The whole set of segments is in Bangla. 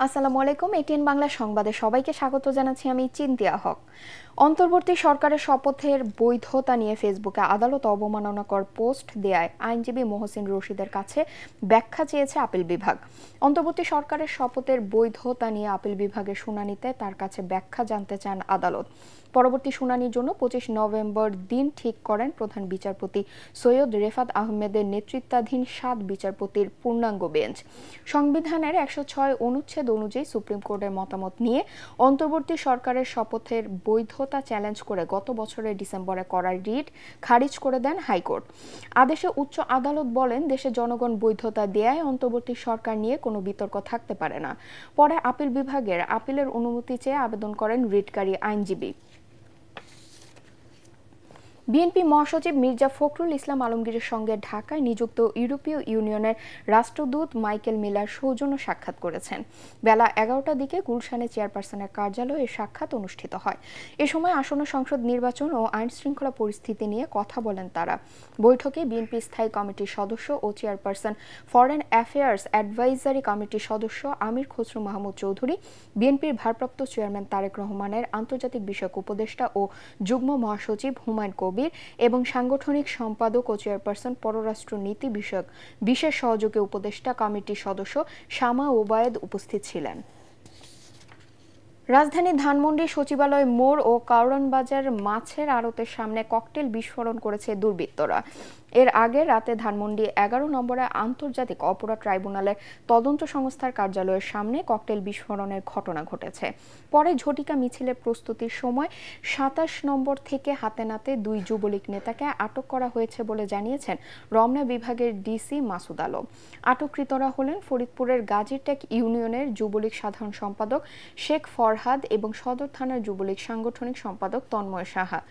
আসসালামু আলাইকুম। এটিএন বাংলা সংবাদে সবাইকে স্বাগত জানাচ্ছি আমি চিন্তিয়া হক। অন্তর্বর্তী সরকারের শপথের বৈধতা নিয়ে ফেসবুকে আদালত অবমাননাকর পোস্ট দেয়ায় আইনজীবী মোহসিন রশিদের কাছে ব্যাখ্যা চেয়েছে আপিল বিভাগ। অন্তর্বর্তী সরকারের শপথের বৈধতা নিয়ে আপিল বিভাগের শুনানিতে তার কাছে ব্যাখ্যা জানতে চান আদালত। পরবর্তী শুনানির জন্য ২৫ নভেম্বর দিন ঠিক করেন প্রধান বিচারপতি সৈয়দ রেফাত আহমেদের নেতৃত্বাধীন ৭ বিচারপতির পূর্ণাঙ্গ বেঞ্চ। সংবিধানের ১০৬ অনুচ্ছেদ অনুযায়ী সুপ্রিম কোর্টের মতামত নিয়ে অন্তর্বর্তী সরকারের শপথের বৈধতা চ্যালেঞ্জ করে গত বছরের ডিসেম্বরে করা রিট খারিজ করে দেন হাইকোর্ট। আদেশে উচ্চ আদালত বলেন, দেশে জনগণ বৈধতা দেয়ায় অন্তর্বর্তী সরকার নিয়ে কোনো বিতর্ক থাকতে পারে না। পরে আপিল বিভাগের আপিলের অনুমতি চেয়ে আবেদন করেন রিটকারী আইনজীবী। বিএনপি মহাসচিব মির্জা ফখরুল ইসলাম আলমগীরের সঙ্গে ঢাকায় নিযুক্ত ইউরোপীয় ইউনিয়নের রাষ্ট্রদূত মাইকেল মিলার সৌজন্য সাক্ষাৎ করেছেন। বেলা ১১টার দিকে গুলশানে চেয়ারপারসনের কার্যালয়ে সাক্ষাৎ অনুষ্ঠিত হয়। এ সময় আসন্ন সংসদ নির্বাচন ও আইন শৃঙ্খলা পরিস্থিতি নিয়ে কথা বলেন তারা। বৈঠকে বিএনপি স্থায়ী কমিটির সদস্য ও চেয়ারপারসন ফরেন অ্যাফেয়ার্স অ্যাডভাইজারি কমিটির সদস্য আমির খসরু মাহমুদ চৌধুরী, বিএনপির ভারপ্রাপ্ত চেয়ারম্যান তারেক রহমানের আন্তর্জাতিক বিষয়ক উপদেষ্টা ও যুগ্ম মহাসচিব হুমায়ুন কবির এবং সাংগঠনিক সম্পাদক ও চেয়ারপারসন পররাষ্ট্র নীতি বিষয়ক বিশেষ সহযোগী উপদেষ্টা কমিটির সদস্য শামা ওবায়েদ উপস্থিত ছিলেন। রাজধানী ধানমন্ডি সচিবালয় মোড় ও কারওয়ান বাজার মাছের আড়তের সামনে ককটেল বিস্ফোরণ করেছে দুর্বৃত্তরা। এর আগে রাতে ধানমন্ডি ১১ নম্বরে আন্তর্জাতিক অপরাধ ট্রাইব্যুনালের তদন্ত সংস্থার কার্যালয়ের সামনে ককটেল বিস্ফোরণের ঘটনা ঘটেছে। পরে ঝটিকা মিছিলের প্রস্তুতির সময় ২৭ নম্বর থেকে হাতে নাতে ২ যুবলীগ নেতাকে আটক করা হয়েছে বলে জানিয়েছেন রমনা বিভাগের ডিসি মাসুদ আলম। আটককৃতরা হলেন ফরিদপুরের গাজীটেক ইউনিয়নের যুবলীগ সাধারণ সম্পাদক শেখ ফরহাদ এবং সদর থানার যুবলীগ সাংগঠনিক সম্পাদক তন্ময় সাহা।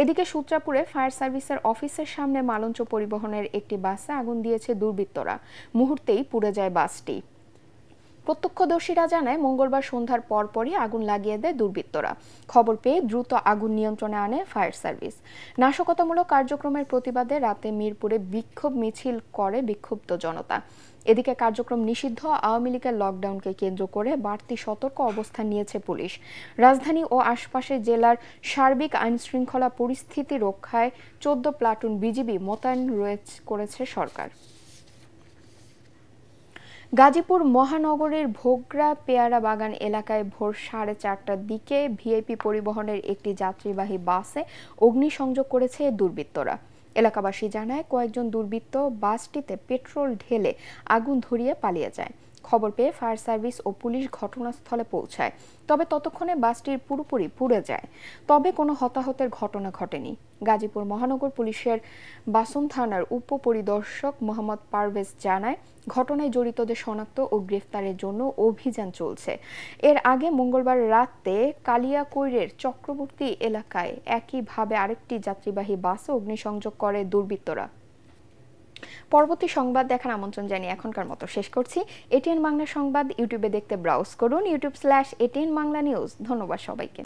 এদিকে সূত্রাপুরে ফায়ার সার্ভিসের অফিসের সামনে মালঞ্চ পরিবহনের একটি বাসে আগুন দিয়েছে দুর্বৃত্তরা। মুহূর্তেই পুড়ে যায় বাসটি। প্রত্যক্ষদর্শীরা জানায়, মঙ্গলবার সন্ধ্যার পরপরই আগুন লাগিয়ে দেয় দুর্বৃত্তরা। খবর পেয়ে দ্রুত আগুন নিয়ন্ত্রণে আনে ফায়ার সার্ভিস। নাশকতামূলক কার্যক্রমের প্রতিবাদে রাতে মিরপুরে বিক্ষোভ মিছিল করে বিক্ষুব্ধ জনতা। এদিকে কার্যক্রম নিষিদ্ধ আওয়ামী লীগের লকডাউনকে কেন্দ্র করে বাড়তি সতর্ক অবস্থান নিয়েছে পুলিশ। রাজধানী ও আশপাশের জেলার সার্বিক আইনশৃঙ্খলা পরিস্থিতি রক্ষায় ১৪ প্লাটুন বিজিবি মোতায়েন করেছে সরকার। গাজীপুর মহানগরীর ভোগড়া পেয়ারা বাগান এলাকায় ভোর ৪:৩০টার দিকে ভিআইপি পরিবহনের একটি যাত্রীবাহী বাসে অগ্নিসংযোগ করেছে দুর্বৃত্তরা। এলাকাবাসী জানায়, কয়েকজন দুর্বৃত্ত বাসটিতে পেট্রোল ঢেলে আগুন ধরিয়ে পালিয়ে যায়। খবর পেয়ে ফায়ার সার্ভিস ও পুলিশ ঘটনাস্থলে পৌঁছায়, তবে ততক্ষণে বাসটির পুরোপুরি পুড়ে যায়। তবে কোনো হতাহতের ঘটনা ঘটেনি। গাজীপুর মহানগর পুলিশের বাসন থানার উপপরিদর্শক মোহাম্মদ পারভেজ জানায়, ঘটনায় জড়িতদের শনাক্ত ও গ্রেফতারের জন্য অভিযান চলছে। এর আগে মঙ্গলবার রাতে কালিয়াকৈরের চক্রবর্তী এলাকায় একইভাবে আরেকটি যাত্রীবাহী বাসে অগ্নিসংযোগ করে দুর্বৃত্তরা। পরবর্তী সংবাদ দেখার আমন্ত্রণ জানিয়ে এখনকার মতো শেষ করছি। এটিএন বাংলা সংবাদ ইউটিউবে দেখতে ব্রাউজ করুন youtube/ATN Bangla News। ধন্যবাদ সবাইকে।